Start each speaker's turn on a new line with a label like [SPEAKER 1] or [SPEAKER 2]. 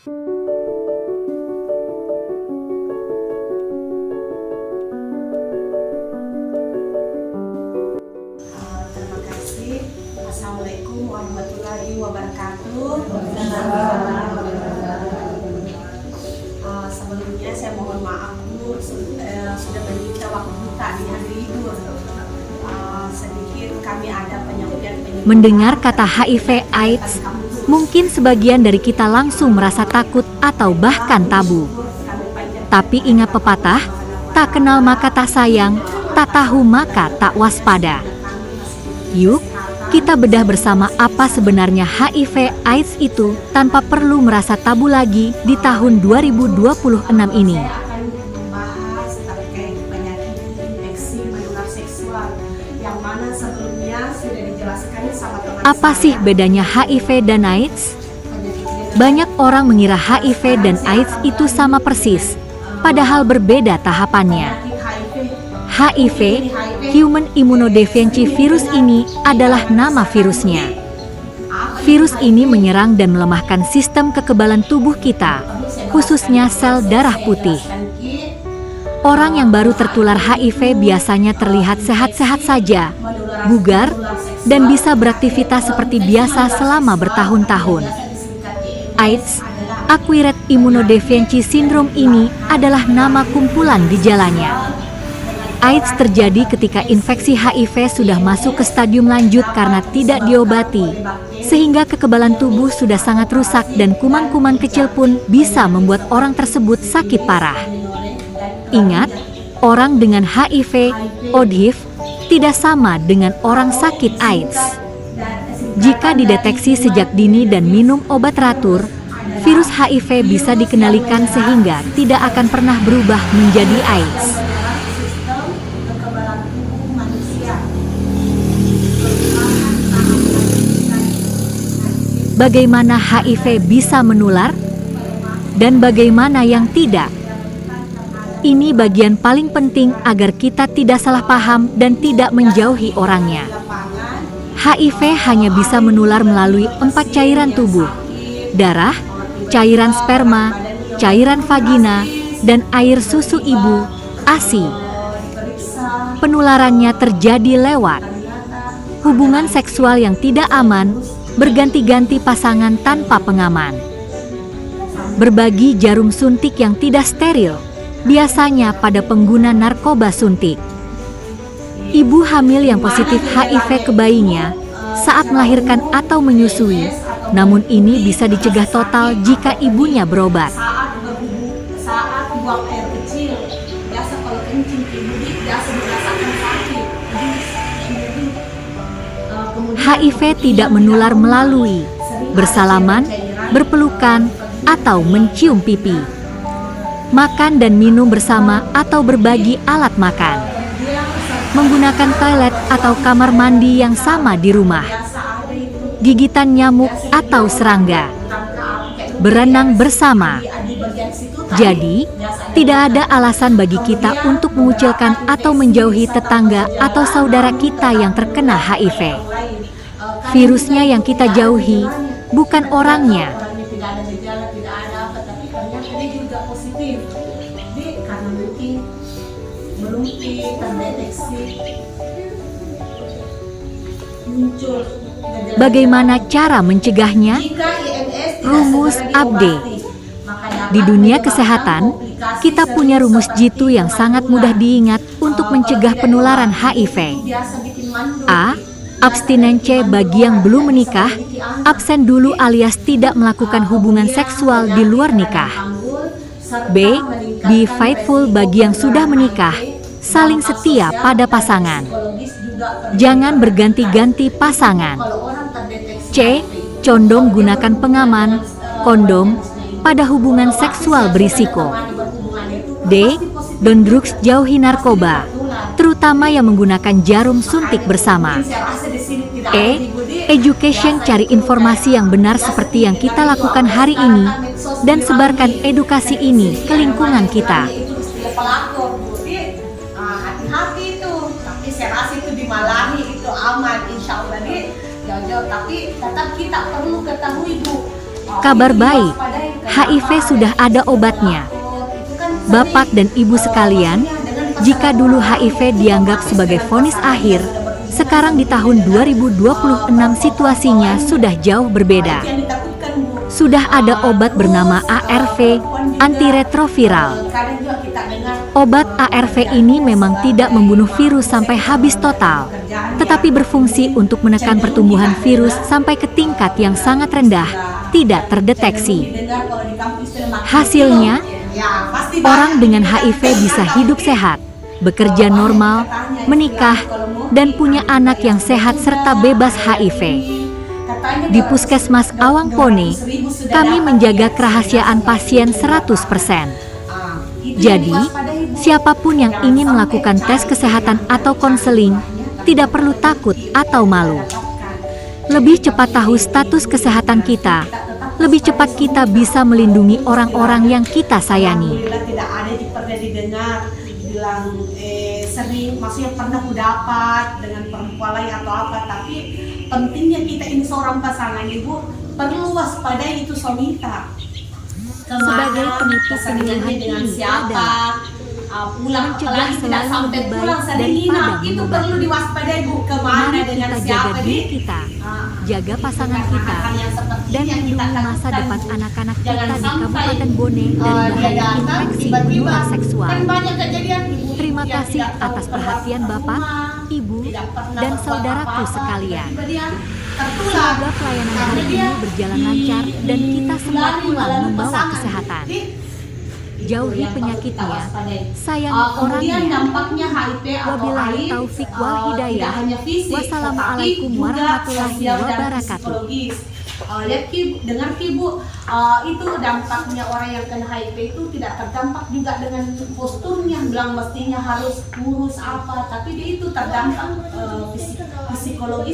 [SPEAKER 1] Terima kasih. Assalamualaikum warahmatullahi wabarakatuh. Sebelumnya saya mohon maaf Bu, sudah menyita waktu kita di hari libur. Sedikit kami ada penyampaian.
[SPEAKER 2] Mendengar kata HIV/AIDS, mungkin sebagian dari kita langsung merasa takut atau bahkan tabu. Tapi ingat pepatah, tak kenal maka tak sayang, tak tahu maka tak waspada. Yuk, kita bedah bersama apa sebenarnya HIV/AIDS itu tanpa perlu merasa tabu lagi di tahun 2026 ini.
[SPEAKER 1] Saya akan membahas terkait penyakit infeksi menular seksual yang mana sebelumnya sudah dijelaskan sama teman
[SPEAKER 2] Apa sih bedanya HIV dan AIDS? Banyak orang mengira HIV dan AIDS itu sama persis, padahal berbeda tahapannya. HIV, Human Immunodeficiency Virus ini adalah nama virusnya. Virus ini menyerang dan melemahkan sistem kekebalan tubuh kita, khususnya sel darah putih. Orang yang baru tertular HIV biasanya terlihat sehat-sehat saja, bugar, dan bisa beraktivitas seperti biasa selama bertahun-tahun. AIDS, Acquired Immunodeficiency Syndrome ini adalah nama kumpulan gejalanya. AIDS terjadi ketika infeksi HIV sudah masuk ke stadium lanjut karena tidak diobati, sehingga kekebalan tubuh sudah sangat rusak dan kuman-kuman kecil pun bisa membuat orang tersebut sakit parah. Ingat, orang dengan HIV, ODHIV, tidak sama dengan orang sakit AIDS. Jika dideteksi sejak dini dan minum obat teratur, virus HIV bisa dikendalikan sehingga tidak akan pernah berubah menjadi AIDS. Bagaimana HIV bisa menular? Dan bagaimana yang tidak? Ini bagian paling penting agar kita tidak salah paham dan tidak menjauhi orangnya. HIV hanya bisa menular melalui 4 cairan tubuh: darah, cairan sperma, cairan vagina, dan air susu ibu, ASI. Penularannya terjadi lewat hubungan seksual yang tidak aman, berganti-ganti pasangan tanpa pengaman, berbagi jarum suntik yang tidak steril, biasanya pada pengguna narkoba suntik. Ibu hamil yang positif HIV ke bayinya saat melahirkan atau menyusui, namun ini bisa dicegah total jika ibunya berobat.
[SPEAKER 1] Saat buang air kecil, biasa kalau kencing ibu biasa merasakan sakit.
[SPEAKER 2] HIV tidak menular melalui bersalaman, berpelukan, atau mencium pipi, makan dan minum bersama atau berbagi alat makan, menggunakan toilet atau kamar mandi yang sama di rumah, gigitan nyamuk atau serangga, berenang bersama. Jadi, tidak ada alasan bagi kita untuk mengucilkan atau menjauhi tetangga atau saudara kita yang terkena HIV. Virusnya yang kita jauhi, bukan orangnya.
[SPEAKER 1] Tidak ada gejala, tidak ada apa, tapi ternyata dia juga positif. Jadi karena mungkin belum terdeteksi muncul gejala.
[SPEAKER 2] Bagaimana cara mencegahnya?
[SPEAKER 1] Jika IMS tidak
[SPEAKER 2] Rumus
[SPEAKER 1] segera
[SPEAKER 2] update.
[SPEAKER 1] diobati, maka dapat
[SPEAKER 2] Di dunia
[SPEAKER 1] menyebabkan
[SPEAKER 2] kesehatan,
[SPEAKER 1] komplikasi
[SPEAKER 2] kita punya
[SPEAKER 1] serius
[SPEAKER 2] rumus
[SPEAKER 1] seperti
[SPEAKER 2] jitu yang sangat mudah diingat untuk mencegah penularan HIV.
[SPEAKER 1] biasa bikin mandul.
[SPEAKER 2] A. Abstinen. C. Bagi yang belum menikah, absen dulu alias tidak melakukan hubungan seksual di luar nikah. B. Be faithful. Bagi yang sudah menikah, saling setia pada pasangan. Jangan berganti-ganti pasangan. C. Condong gunakan pengaman, kondom, pada hubungan seksual berisiko. D. Don't drugs, jauhi narkoba, terutama yang menggunakan jarum suntik bersama. E. Education, cari informasi yang benar seperti yang kita lakukan hari ini, dan sebarkan edukasi ini ke lingkungan kita.
[SPEAKER 1] Hati-hati itu, tapi saya rasa itu di Malawi itu aman, insya Allah jauh-jauh. Tapi tetap kita perlu ketahui Bu.
[SPEAKER 2] Kabar baik, HIV sudah ada obatnya. Bapak dan Ibu sekalian, jika dulu HIV dianggap sebagai vonis akhir, sekarang di tahun 2026 situasinya sudah jauh berbeda. Sudah ada obat bernama ARV, antiretroviral. Obat ARV ini memang tidak membunuh virus sampai habis total, tetapi berfungsi untuk menekan pertumbuhan virus sampai ke tingkat yang sangat rendah, tidak terdeteksi. Hasilnya, orang dengan HIV bisa hidup sehat, bekerja normal, menikah, dan punya anak yang sehat serta bebas HIV. Di Puskesmas Awangpone, kami menjaga kerahasiaan pasien 100%. Jadi, siapapun yang ingin melakukan tes kesehatan atau konseling, tidak perlu takut atau malu. Lebih cepat tahu status kesehatan kita, lebih cepat kita bisa melindungi orang-orang yang kita sayangi.
[SPEAKER 1] Tidak ada yang pernah didengar bilang sering, maksudnya pernah dapat dengan perempuan lain atau apa, tapi pentingnya kita ini seorang pasangan ibu perlu waspadai itu somita.
[SPEAKER 2] Sebagai penutup penyuluhan
[SPEAKER 1] dengan
[SPEAKER 2] ini
[SPEAKER 1] siapa, pulang
[SPEAKER 2] mencegah
[SPEAKER 1] apalagi tidak
[SPEAKER 2] selalu
[SPEAKER 1] sampai
[SPEAKER 2] lebih
[SPEAKER 1] pulang
[SPEAKER 2] baik
[SPEAKER 1] sedang nginap,
[SPEAKER 2] daripada
[SPEAKER 1] itu
[SPEAKER 2] mengobati.
[SPEAKER 1] perlu diwaspadai bu, kemana
[SPEAKER 2] Mari
[SPEAKER 1] dengan
[SPEAKER 2] kita
[SPEAKER 1] siapa
[SPEAKER 2] jaga diri kita, jaga pasangan kita, dan lindungi masa depan anak-anak kita di Kabupaten Bone dari bahaya infeksi menular seksual. Terima kasih atas perhatian Bapak, Ibu, dan saudaraku sekalian. Semoga pelayanan hari ini berjalan lancar dan kita semua pulang membawa kesehatan. Jauhi penyakitnya, sayangi orangnya. Wabillahi taufik wal hidayah. Wassalamualaikum warahmatullahi wabarakatuh.
[SPEAKER 1] Lihat Ki, dengar Ki Bu, itu dampaknya orang yang kena HIV itu tidak terdampak juga dengan posturnya, bilang mestinya harus kurus apa, tapi dia itu terdampak psikologis.